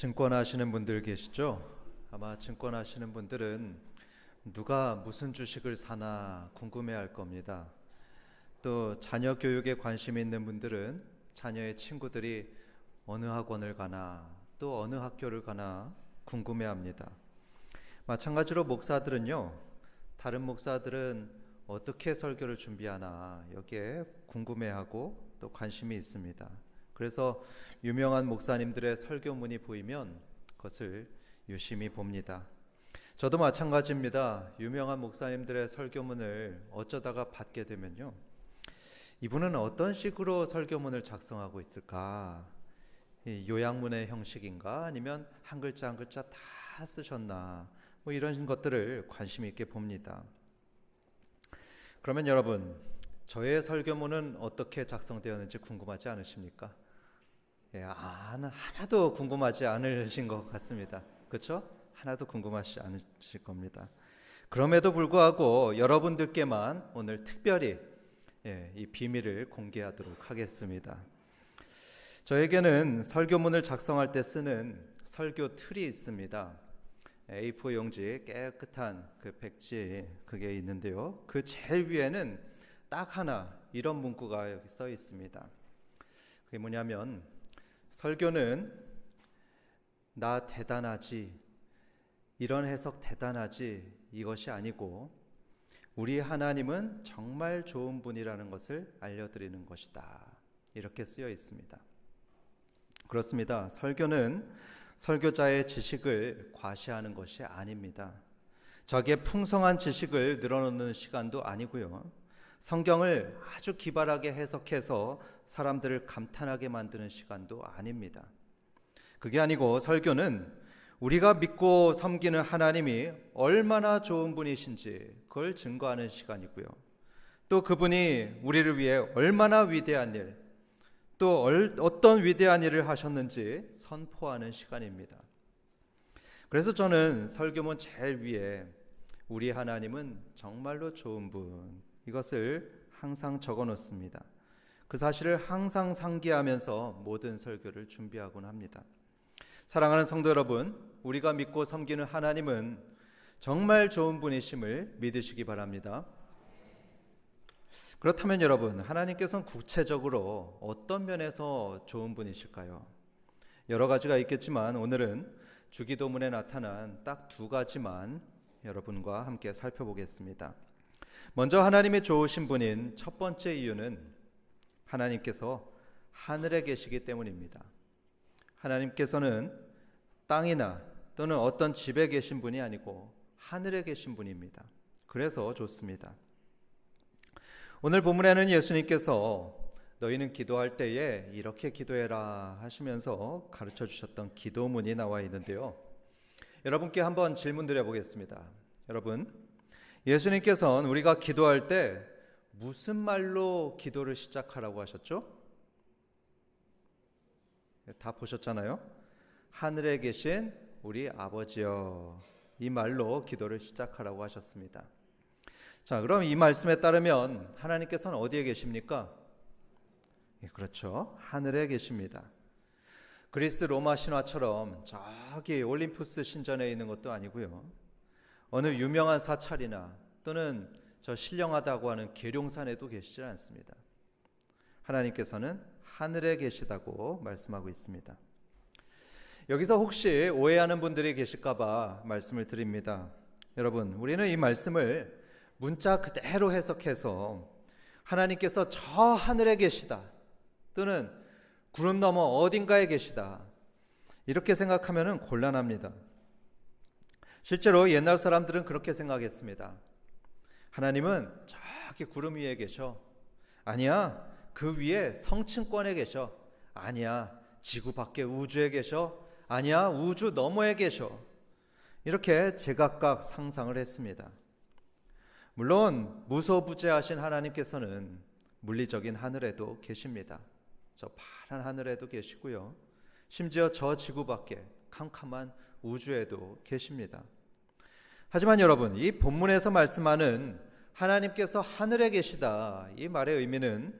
증권하시는 분들 계시죠? 아마 증권하시는 분들은 누가 무슨 주식을 사나 궁금해할 겁니다. 또 자녀 교육에 관심 있는 분들은 자녀의 친구들이 어느 학원을 가나 또 어느 학교를 가나 궁금해합니다. 마찬가지로 목사들은요, 다른 목사들은 어떻게 설교를 준비하나 여기에 궁금해하고 또 관심이 있습니다. 그래서 유명한 목사님들의 설교문이 보이면 그것을 유심히 봅니다. 저도 마찬가지입니다. 유명한 목사님들의 설교문을 어쩌다가 받게 되면요, 이분은 어떤 식으로 설교문을 작성하고 있을까? 요약문의 형식인가? 아니면 한 글자 한 글자 다 쓰셨나? 이런 것들을 관심 있게 봅니다. 그러면 여러분, 저의 설교문은 어떻게 작성되었는지 궁금하지 않으십니까? 하나도 궁금하지 않으신 것 같습니다. 그렇죠? 하나도 궁금하지 않으실 겁니다. 그럼에도 불구하고 여러분들께만 오늘 특별히 이 비밀을 공개하도록 하겠습니다. 저에게는 설교문을 작성할 때 쓰는 설교 틀이 있습니다. A4 용지 깨끗한 그 백지 그게 있는데요, 그 제일 위에는 딱 하나 이런 문구가 여기 써 있습니다. 그게 뭐냐면, 설교는 나 대단하지, 이런 해석 대단하지, 이것이 아니고 우리 하나님은 정말 좋은 분이라는 것을 알려드리는 것이다, 이렇게 쓰여 있습니다. 그렇습니다. 설교는 설교자의 지식을 과시하는 것이 아닙니다. 자기의 풍성한 지식을 늘어놓는 시간도 아니고요, 성경을 아주 기발하게 해석해서 사람들을 감탄하게 만드는 시간도 아닙니다. 그게 아니고 설교는 우리가 믿고 섬기는 하나님이 얼마나 좋은 분이신지 그걸 증거하는 시간이고요, 또 그분이 우리를 위해 얼마나 위대한 일, 또 어떤 위대한 일을 하셨는지 선포하는 시간입니다. 그래서 저는 설교문 제일 위에 우리 하나님은 정말로 좋은 분, 이것을 항상 적어 놓습니다. 그 사실을 항상 상기하면서 모든 설교를 준비하곤 합니다. 사랑하는 성도 여러분, 우리가 믿고 섬기는 하나님은 정말 좋은 분이심을 믿으시기 바랍니다. 그렇다면 여러분, 하나님께서는 구체적으로 어떤 면에서 좋은 분이실까요? 여러 가지가 있겠지만 오늘은 주기도문에 나타난 딱 두 가지만 여러분과 함께 살펴보겠습니다. 먼저 하나님의 좋으신 분인 첫 번째 이유는 하나님께서 하늘에 계시기 때문입니다. 하나님께서는 땅이나 또는 어떤 집에 계신 분이 아니고 하늘에 계신 분입니다. 그래서 좋습니다. 오늘 본문에는 예수님께서 너희는 기도할 때에 이렇게 기도해라 하시면서 가르쳐 주셨던 기도문이 나와 있는데요, 여러분께 한번 질문 드려보겠습니다. 여러분, 예수님께서는 우리가 기도할 때 무슨 말로 기도를 시작하라고 하셨죠? 다 보셨잖아요. 하늘에 계신 우리 아버지여, 이 말로 기도를 시작하라고 하셨습니다. 자, 그럼 이 말씀에 따르면 하나님께서는 어디에 계십니까? 그렇죠, 하늘에 계십니다. 그리스 로마 신화처럼 저기 올림푸스 신전에 있는 것도 아니고요, 어느 유명한 사찰이나 또는 저 신령하다고 하는 계룡산에도 계시지 않습니다. 하나님께서는 하늘에 계시다고 말씀하고 있습니다. 여기서 혹시 오해하는 분들이 계실까봐 말씀을 드립니다. 여러분, 우리는 이 말씀을 문자 그대로 해석해서 하나님께서 저 하늘에 계시다 또는 구름 너머 어딘가에 계시다 이렇게 생각하면 곤란합니다. 실제로 옛날 사람들은 그렇게 생각했습니다. 하나님은 저기 구름 위에 계셔. 아니야, 그 위에 성층권에 계셔. 아니야, 지구 밖에 우주에 계셔. 아니야, 우주 너머에 계셔. 이렇게 제각각 상상을 했습니다. 물론 무소부재하신 하나님께서는 물리적인 하늘에도 계십니다. 저 파란 하늘에도 계시고요, 심지어 저 지구 밖에 캄캄한 우주에도 계십니다. 하지만 여러분, 이 본문에서 말씀하는 하나님께서 하늘에 계시다, 이 말의 의미는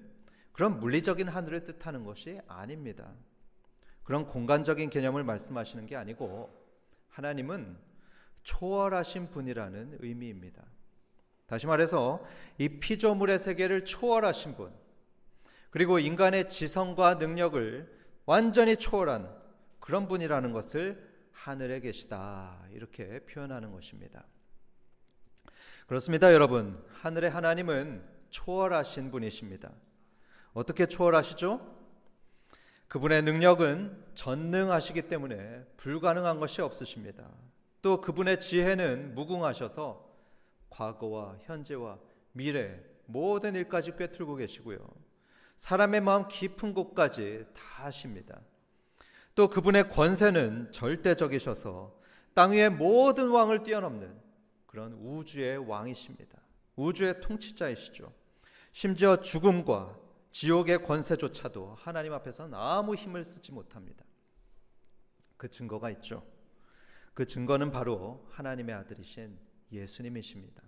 그런 물리적인 하늘을 뜻하는 것이 아닙니다. 그런 공간적인 개념을 말씀하시는 게 아니고 하나님은 초월하신 분이라는 의미입니다. 다시 말해서 이 피조물의 세계를 초월하신 분, 그리고 인간의 지성과 능력을 완전히 초월한 그런 분이라는 것을 하늘에 계시다 이렇게 표현하는 것입니다. 그렇습니다, 여러분. 하늘의 하나님은 초월하신 분이십니다. 어떻게 초월하시죠? 그분의 능력은 전능하시기 때문에 불가능한 것이 없으십니다. 또 그분의 지혜는 무궁하셔서 과거와 현재와 미래 모든 일까지 꿰뚫고 계시고요. 사람의 마음 깊은 곳까지 다 아십니다. 또 그분의 권세는 절대적이셔서 땅 위의 모든 왕을 뛰어넘는 그런 우주의 왕이십니다. 우주의 통치자이시죠. 심지어 죽음과 지옥의 권세조차도 하나님 앞에서는 아무 힘을 쓰지 못합니다. 그 증거가 있죠. 그 증거는 바로 하나님의 아들이신 예수님이십니다.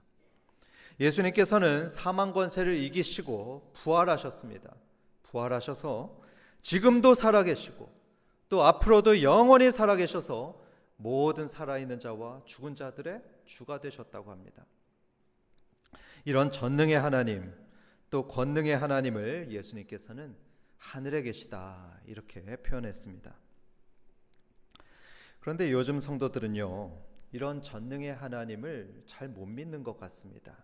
예수님께서는 사망 권세를 이기시고 부활하셨습니다. 부활하셔서 지금도 살아계시고 또 앞으로도 영원히 살아계셔서 모든 살아있는 자와 죽은 자들의 주가 되셨다고 합니다. 이런 전능의 하나님, 또 권능의 하나님을 예수님께서는 하늘에 계시다 이렇게 표현했습니다. 그런데 요즘 성도들은요, 이런 전능의 하나님을 잘 못 믿는 것 같습니다.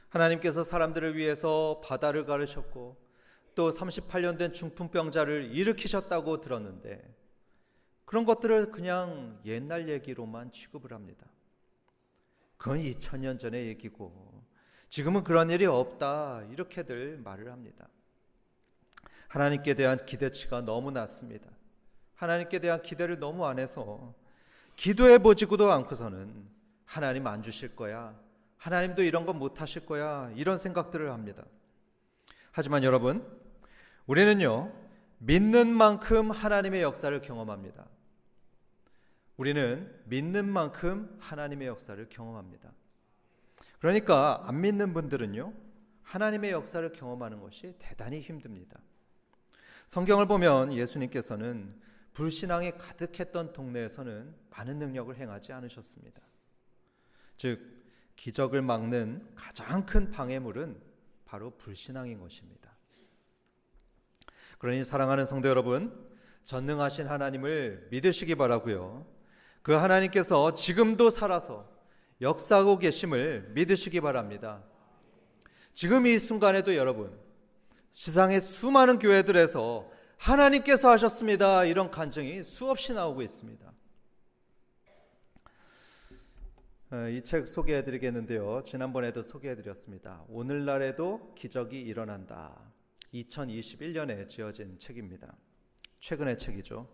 하나님께서 사람들을 위해서 바다를 가르셨고 또 38년 된 중풍병자를 일으키셨다고 들었는데 그런 것들을 그냥 옛날 얘기로만 취급을 합니다. 그건 2000년 전의 얘기고 지금은 그런 일이 없다 이렇게들 말을 합니다. 하나님께 대한 기대치가 너무 낮습니다. 하나님께 대한 기대를 너무 안 해서 기도해 보지도 않고서는 하나님 안 주실 거야, 하나님도 이런 건 못 하실 거야, 이런 생각들을 합니다. 하지만 여러분, 우리는요 믿는 만큼 하나님의 역사를 경험합니다. 우리는 믿는 만큼 하나님의 역사를 경험합니다. 그러니까 안 믿는 분들은요 하나님의 역사를 경험하는 것이 대단히 힘듭니다. 성경을 보면 예수님께서는 불신앙이 가득했던 동네에서는 많은 능력을 행하지 않으셨습니다. 즉 기적을 막는 가장 큰 방해물은 바로 불신앙인 것입니다. 그러니 사랑하는 성도 여러분, 전능하신 하나님을 믿으시기 바라고요. 그 하나님께서 지금도 살아서 역사하고 계심을 믿으시기 바랍니다. 지금 이 순간에도 여러분, 세상의 수많은 교회들에서 하나님께서 하셨습니다 이런 간증이 수없이 나오고 있습니다. 이 책 소개해드리겠는데요, 지난번에도 소개해드렸습니다. 오늘날에도 기적이 일어난다. 2021년에 지어진 책입니다. 최근의 책이죠.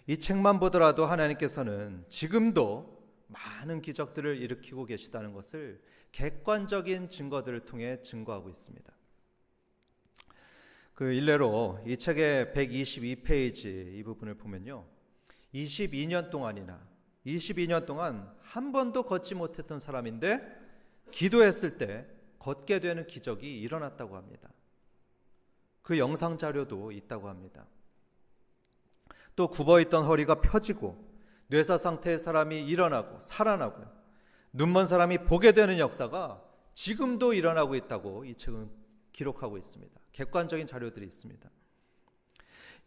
이 책만 보더라도 하나님께서는 지금도 많은 기적들을 일으키고 계시다는 것을 객관적인 증거들을 통해 증거하고 있습니다. 그 일례로 이 책의 122페이지 이 부분을 보면요, 22년 동안 한 번도 걷지 못했던 사람인데 기도했을 때 걷게 되는 기적이 일어났다고 합니다. 그 영상 자료도 있다고 합니다. 또 굽어있던 허리가 펴지고 뇌사 상태의 사람이 일어나고 살아나고 눈먼 사람이 보게 되는 역사가 지금도 일어나고 있다고 이 책은 기록하고 있습니다. 객관적인 자료들이 있습니다.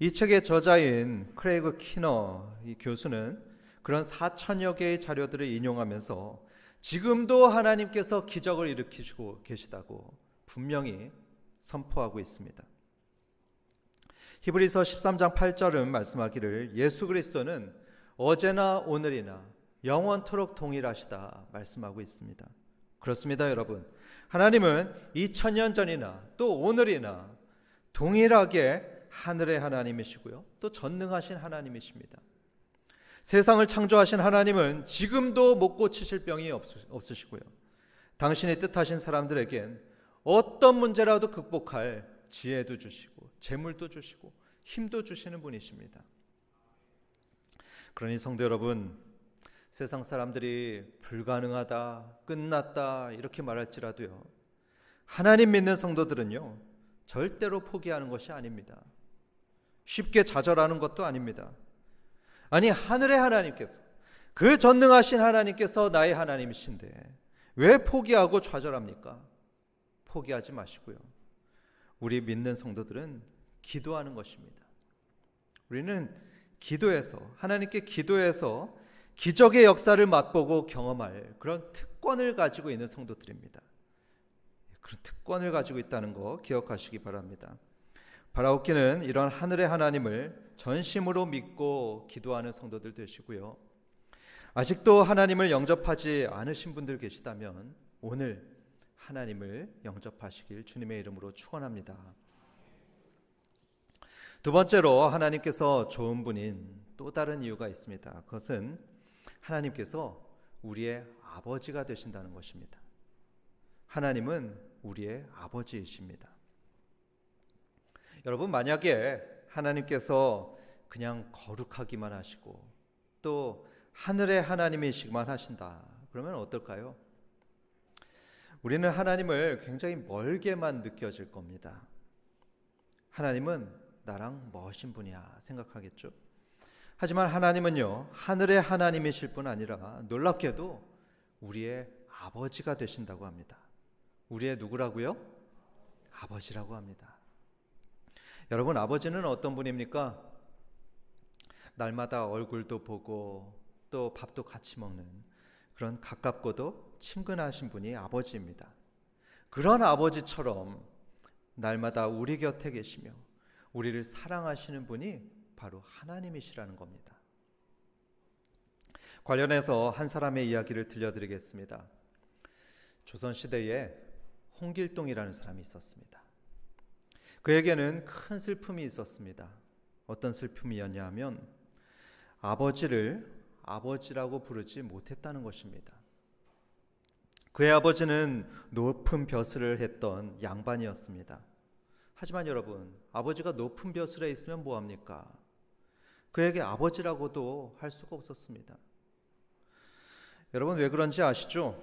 이 책의 저자인 크레이그 키너 이 교수는 그런 4천여 개의 자료들을 인용하면서 지금도 하나님께서 기적을 일으키시고 계시다고 분명히 선포하고 있습니다. 히브리서 13장 8절은 말씀하기를 예수 그리스도는 어제나 오늘이나 영원토록 동일하시다 말씀하고 있습니다. 그렇습니다, 여러분. 하나님은 2000년 전이나 또 오늘이나 동일하게 하늘의 하나님이시고요, 또 전능하신 하나님이십니다. 세상을 창조하신 하나님은 지금도 못 고치실 병이 없으시고요, 당신의 뜻하신 사람들에겐 어떤 문제라도 극복할 지혜도 주시고 재물도 주시고 힘도 주시는 분이십니다. 그러니 성도 여러분, 세상 사람들이 불가능하다, 끝났다 이렇게 말할지라도요, 하나님 믿는 성도들은요 절대로 포기하는 것이 아닙니다. 쉽게 좌절하는 것도 아닙니다. 아니, 하늘의 하나님께서, 그 전능하신 하나님께서 나의 하나님이신데 왜 포기하고 좌절합니까? 포기하지 마시고요. 우리 믿는 성도들은 기도하는 것입니다. 우리는 기도해서, 하나님께 기도해서 기적의 역사를 맛보고 경험할 그런 특권을 가지고 있는 성도들입니다. 그런 특권을 가지고 있다는 거 기억하시기 바랍니다. 바라옵기는 이런 하늘의 하나님을 전심으로 믿고 기도하는 성도들 되시고요. 아직도 하나님을 영접하지 않으신 분들 계시다면 오늘 하나님을 영접하시길 주님의 이름으로 축원합니다. 두 번째로 하나님께서 좋은 분인 또 다른 이유가 있습니다. 그것은 하나님께서 우리의 아버지가 되신다는 것입니다. 하나님은 우리의 아버지이십니다. 여러분, 만약에 하나님께서 그냥 거룩하기만 하시고 또 하늘의 하나님이시기만 하신다, 그러면 어떨까요? 우리는 하나님을 굉장히 멀게만 느껴질 겁니다. 하나님은 나랑 멋진 분이야 생각하겠죠. 하지만 하나님은요, 하늘의 하나님이실 뿐 아니라 놀랍게도 우리의 아버지가 되신다고 합니다. 우리의 누구라고요? 아버지라고 합니다. 여러분, 아버지는 어떤 분입니까? 날마다 얼굴도 보고 또 밥도 같이 먹는 그런 가깝고도 친근하신 분이 아버지입니다. 그런 아버지처럼 날마다 우리 곁에 계시며 우리를 사랑하시는 분이 바로 하나님이시라는 겁니다. 관련해서 한 사람의 이야기를 들려드리겠습니다. 조선시대에 홍길동이라는 사람이 있었습니다. 그에게는 큰 슬픔이 있었습니다. 어떤 슬픔이었냐 하면 아버지를 아버지라고 부르지 못했다는 것입니다. 그의 아버지는 높은 벼슬을 했던 양반이었습니다. 하지만 여러분, 아버지가 높은 벼슬에 있으면 뭐합니까? 그에게 아버지라고도 할 수가 없었습니다. 여러분, 왜 그런지 아시죠?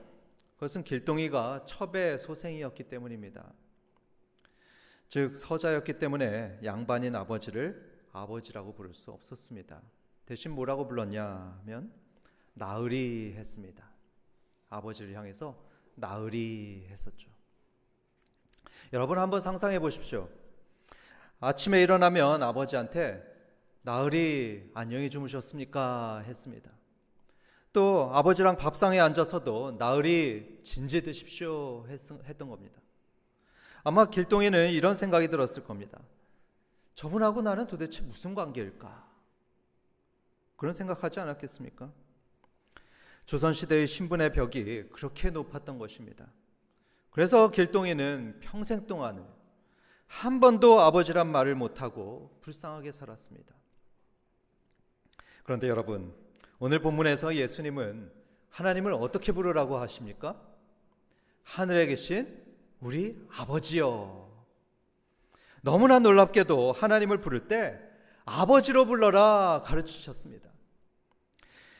그것은 길동이가 첩의 소생이었기 때문입니다. 즉 서자였기 때문에 양반인 아버지를 아버지라고 부를 수 없었습니다. 대신 뭐라고 불렀냐 하면 나으리 했습니다. 아버지를 향해서 나으리 했었죠. 여러분, 한번 상상해 보십시오. 아침에 일어나면 아버지한테 나으리 안녕히 주무셨습니까? 했습니다. 또 아버지랑 밥상에 앉아서도 나으리 진지 드십시오 했던 겁니다. 아마 길동이는 이런 생각이 들었을 겁니다. 저분하고 나는 도대체 무슨 관계일까? 그런 생각하지 않았겠습니까? 조선시대의 신분의 벽이 그렇게 높았던 것입니다. 그래서 길동이는 평생 동안을 한 번도 아버지란 말을 못하고 불쌍하게 살았습니다. 그런데 여러분, 오늘 본문에서 예수님은 하나님을 어떻게 부르라고 하십니까? 하늘에 계신 우리 아버지요. 너무나 놀랍게도 하나님을 부를 때 아버지로 불러라 가르치셨습니다.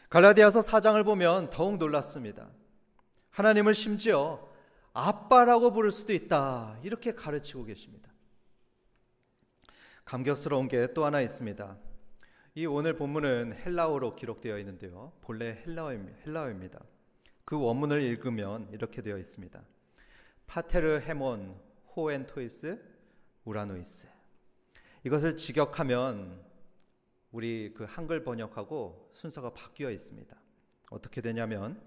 갈라디아서 4장을 보면 더욱 놀랐습니다. 하나님을 심지어 아빠라고 부를 수도 있다, 이렇게 가르치고 계십니다. 감격스러운 게 또 하나 있습니다. 이 오늘 본문은 헬라어로 기록되어 있는데요, 본래 헬라어입니다. 그 원문을 읽으면 이렇게 되어 있습니다. 파테르 헤몬 호엔토이스 우라노이스. 이것을 직역하면 우리 그 한글 번역하고 순서가 바뀌어 있습니다. 어떻게 되냐면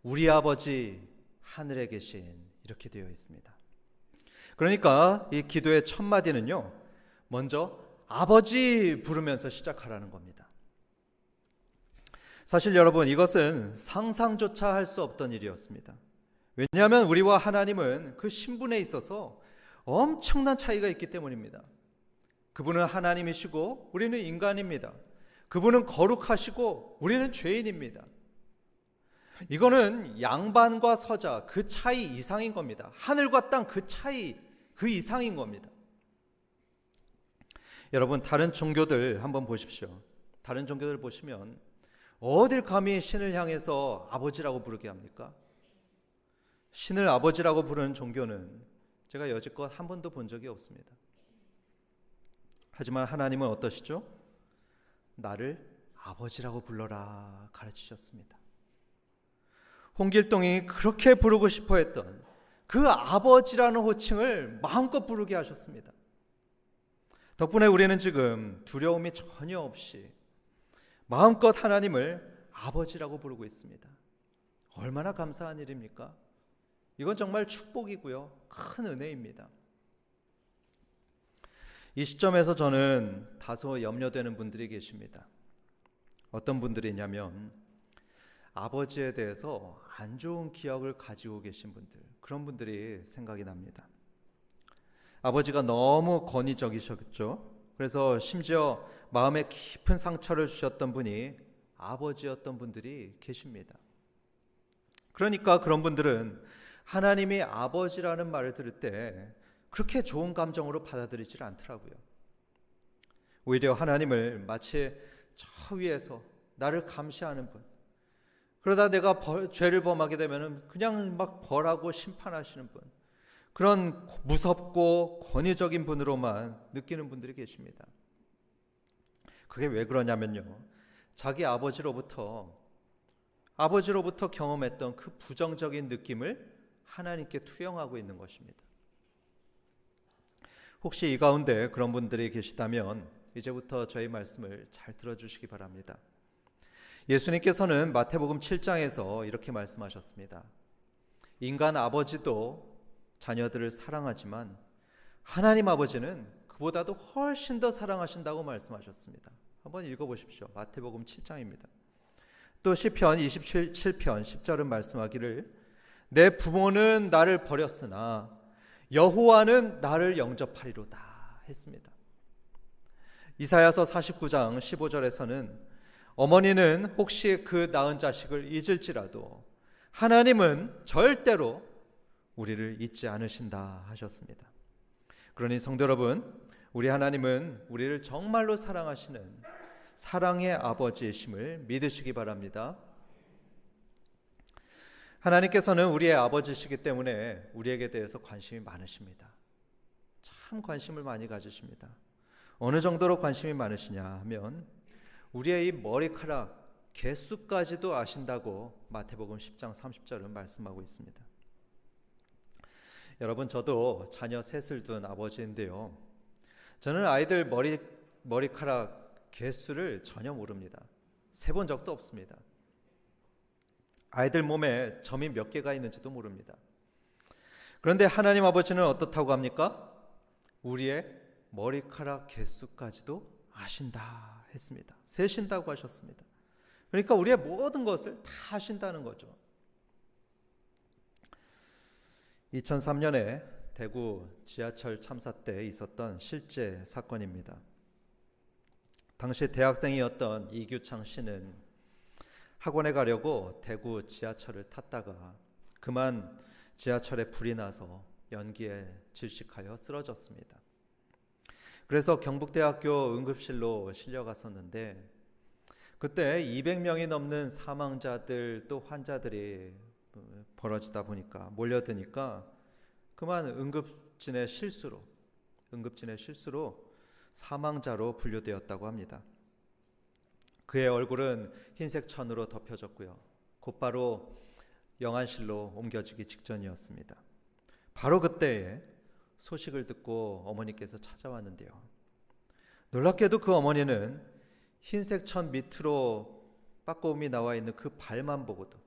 우리 아버지 하늘에 계신, 이렇게 되어 있습니다. 그러니까 이 기도의 첫 마디는요, 먼저 아버지 부르면서 시작하라는 겁니다. 사실 여러분, 이것은 상상조차 할 수 없던 일이었습니다. 왜냐하면 우리와 하나님은 그 신분에 있어서 엄청난 차이가 있기 때문입니다. 그분은 하나님이시고 우리는 인간입니다. 그분은 거룩하시고 우리는 죄인입니다. 이거는 양반과 서자 그 차이 이상인 겁니다. 하늘과 땅 그 차이 그 이상인 겁니다. 여러분, 다른 종교들 한번 보십시오. 다른 종교들 보시면 어딜 감히 신을 향해서 아버지라고 부르게 합니까? 신을 아버지라고 부르는 종교는 제가 여지껏 한 번도 본 적이 없습니다. 하지만 하나님은 어떠시죠? 나를 아버지라고 불러라 가르치셨습니다. 홍길동이 그렇게 부르고 싶어 했던 그 아버지라는 호칭을 마음껏 부르게 하셨습니다. 덕분에 우리는 지금 두려움이 전혀 없이 마음껏 하나님을 아버지라고 부르고 있습니다. 얼마나 감사한 일입니까? 이건 정말 축복이고요. 큰 은혜입니다. 이 시점에서 저는 다소 염려되는 분들이 계십니다. 어떤 분들이냐면 아버지에 대해서 안 좋은 기억을 가지고 계신 분들, 그런 분들이 생각이 납니다. 아버지가 너무 권위적이셨죠. 그래서 심지어 마음에 깊은 상처를 주셨던 분이 아버지였던 분들이 계십니다. 그러니까 그런 분들은 하나님이 아버지라는 말을 들을 때 그렇게 좋은 감정으로 받아들이질 않더라고요. 오히려 하나님을 마치 저 위에서 나를 감시하는 분, 그러다 내가 죄를 범하게 되면 그냥 막 벌하고 심판하시는 분, 그런 무섭고 권위적인 분으로만 느끼는 분들이 계십니다. 그게 왜 그러냐면요, 자기 아버지로부터 경험했던 그 부정적인 느낌을 하나님께 투영하고 있는 것입니다. 혹시 이 가운데 그런 분들이 계시다면 이제부터 저희 말씀을 잘 들어주시기 바랍니다. 예수님께서는 마태복음 7장에서 이렇게 말씀하셨습니다. 인간 아버지도 자녀들을 사랑하지만 하나님 아버지는 그보다도 훨씬 더 사랑하신다고 말씀하셨습니다. 한번 읽어보십시오. 마태복음 7장입니다. 또 시편 27편 10절은 말씀하기를 내 부모는 나를 버렸으나 여호와는 나를 영접하리로다 했습니다. 이사야서 49장 15절에서는 어머니는 혹시 그 낳은 자식을 잊을지라도 하나님은 절대로 우리를 잊지 않으신다 하셨습니다. 그러니 성도 여러분, 우리 하나님은 우리를 정말로 사랑하시는 사랑의 아버지이심을 믿으시기 바랍니다. 하나님께서는 우리의 아버지시기 때문에 우리에게 대해서 관심이 많으십니다. 참 관심을 많이 가지십니다. 어느 정도로 관심이 많으시냐 하면 우리의 이 머리카락 개수까지도 아신다고 마태복음 10장 30절은 말씀하고 있습니다. 여러분, 저도 자녀 셋을 둔 아버지인데요, 저는 아이들 머리카락 개수를 전혀 모릅니다. 세본 적도 없습니다. 아이들 몸에 점이 몇 개가 있는지도 모릅니다. 그런데 하나님 아버지는 어떻다고 합니까? 우리의 머리카락 개수까지도 아신다 했습니다. 세신다고 하셨습니다. 그러니까 우리의 모든 것을 다 아신다는 거죠. 2003년에 대구 지하철 참사 때 있었던 실제 사건입니다. 당시 대학생이었던 이규창 씨는 학원에 가려고 대구 지하철을 탔다가 그만 지하철에 불이 나서 연기에 질식하여 쓰러졌습니다. 그래서 경북대학교 응급실로 실려갔었는데 그때 200명이 넘는 사망자들 또 환자들이 벌어지다 보니까 몰려드니까 그만 응급진의 실수로 사망자로 분류되었다고 합니다. 그의 얼굴은 흰색 천으로 덮여졌고요. 곧바로 영안실로 옮겨지기 직전이었습니다. 바로 그때에 소식을 듣고 어머니께서 찾아왔는데요. 놀랍게도 그 어머니는 흰색 천 밑으로 빠꼼히 나와 있는 그 발만 보고도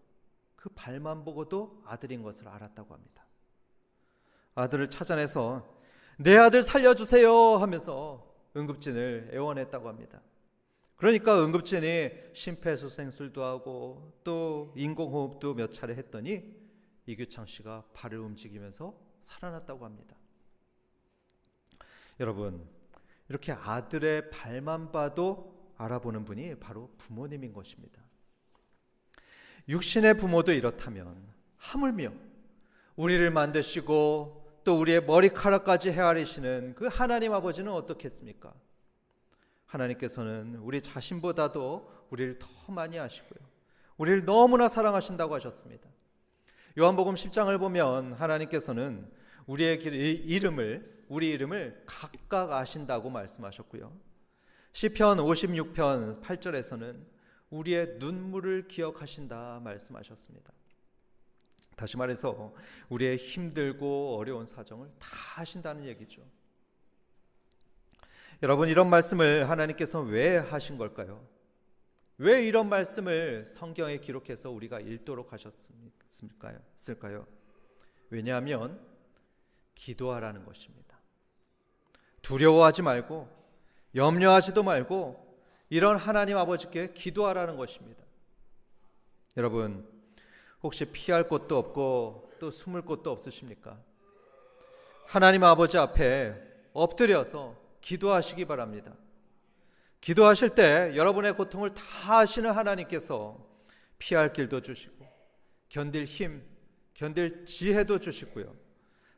아들인 것을 알았다고 합니다. 아들을 찾아내서 내 아들 살려주세요 하면서 응급진을 애원했다고 합니다. 그러니까 응급진이 심폐소생술도 하고 또 인공호흡도 몇 차례 했더니 이규창 씨가 발을 움직이면서 살아났다고 합니다. 여러분, 이렇게 아들의 발만 봐도 알아보는 분이 바로 부모님인 것입니다. 육신의 부모도 이렇다면 하물며 우리를 만드시고 또 우리의 머리카락까지 헤아리시는 그 하나님 아버지는 어떻겠습니까? 하나님께서는 우리 자신보다도 우리를 더 많이 아시고요, 우리를 너무나 사랑하신다고 하셨습니다. 요한복음 10장을 보면 하나님께서는 우리의 이름을 우리 이름을 각각 아신다고 말씀하셨고요. 시편 56편 8절에서는 우리의 눈물을 기억하신다 말씀하셨습니다. 다시 말해서 우리의 힘들고 어려운 사정을 다 아신다는 얘기죠. 여러분, 이런 말씀을 하나님께서 왜 하신 걸까요? 왜 이런 말씀을 성경에 기록해서 우리가 읽도록 하셨을까요? 왜냐하면 기도하라는 것입니다. 두려워하지 말고 염려하지도 말고 이런 하나님 아버지께 기도하라는 것입니다. 여러분, 혹시 피할 곳도 없고 또 숨을 곳도 없으십니까? 하나님 아버지 앞에 엎드려서 기도하시기 바랍니다. 기도하실 때 여러분의 고통을 다 아시는 하나님께서 피할 길도 주시고 견딜 힘, 견딜 지혜도 주시고요,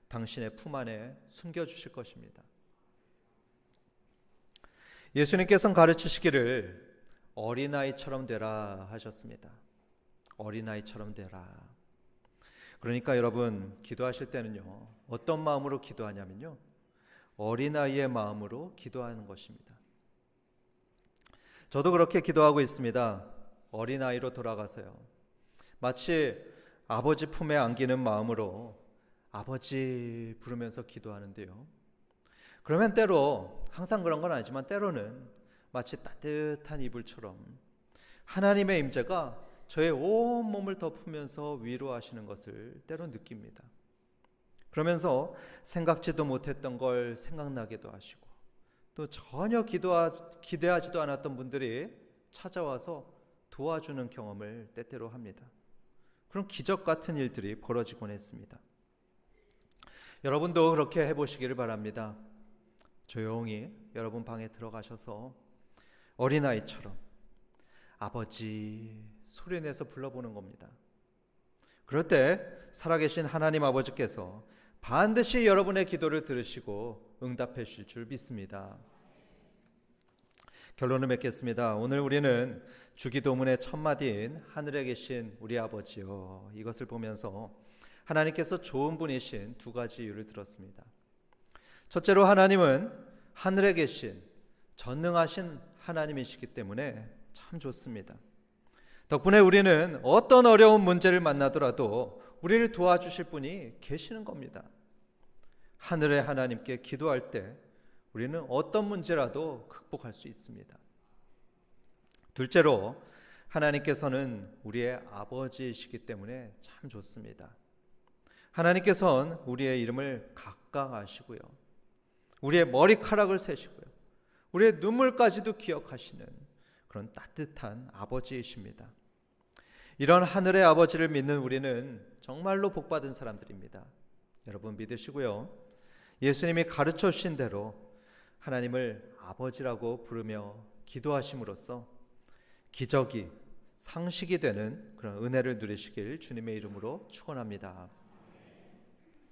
당신의 품 안에 숨겨주실 것입니다. 예수님께서는 가르치시기를 어린아이처럼 되라 하셨습니다. 어린아이처럼 되라. 그러니까 여러분, 기도하실 때는요, 어떤 마음으로 기도하냐면요, 어린아이의 마음으로 기도하는 것입니다. 저도 그렇게 기도하고 있습니다. 어린아이로 돌아가서요, 마치 아버지 품에 안기는 마음으로 아버지 부르면서 기도하는데요, 그러면 때로, 항상 그런 건 아니지만 때로는 마치 따뜻한 이불처럼 하나님의 임재가 저의 온 몸을 덮으면서 위로하시는 것을 때로 느낍니다. 그러면서 생각지도 못했던 걸 생각나게도 하시고, 또 전혀 기대하지도 않았던 분들이 찾아와서 도와주는 경험을 때때로 합니다. 그런 기적 같은 일들이 벌어지곤 했습니다. 여러분도 그렇게 해보시기를 바랍니다. 조용히 여러분 방에 들어가셔서 어린아이처럼 아버지 소리내서 불러보는 겁니다. 그럴 때 살아계신 하나님 아버지께서 반드시 여러분의 기도를 들으시고 응답해 주실 줄 믿습니다. 결론을 맺겠습니다. 오늘 우리는 주기도문의 첫 마디인 하늘에 계신 우리 아버지요, 이것을 보면서 하나님께서 좋은 분이신 두 가지 이유를 들었습니다. 첫째로, 하나님은 하늘에 계신 전능하신 하나님이시기 때문에 참 좋습니다. 덕분에 우리는 어떤 어려운 문제를 만나더라도 우리를 도와주실 분이 계시는 겁니다. 하늘의 하나님께 기도할 때 우리는 어떤 문제라도 극복할 수 있습니다. 둘째로, 하나님께서는 우리의 아버지이시기 때문에 참 좋습니다. 하나님께서는 우리의 이름을 각각 아시고요, 우리의 머리카락을 세시고요, 우리의 눈물까지도 기억하시는 그런 따뜻한 아버지이십니다. 이런 하늘의 아버지를 믿는 우리는 정말로 복받은 사람들입니다. 여러분 믿으시고요, 예수님이 가르쳐 주신 대로 하나님을 아버지라고 부르며 기도하심으로써 기적이 상식이 되는 그런 은혜를 누리시길 주님의 이름으로 축원합니다.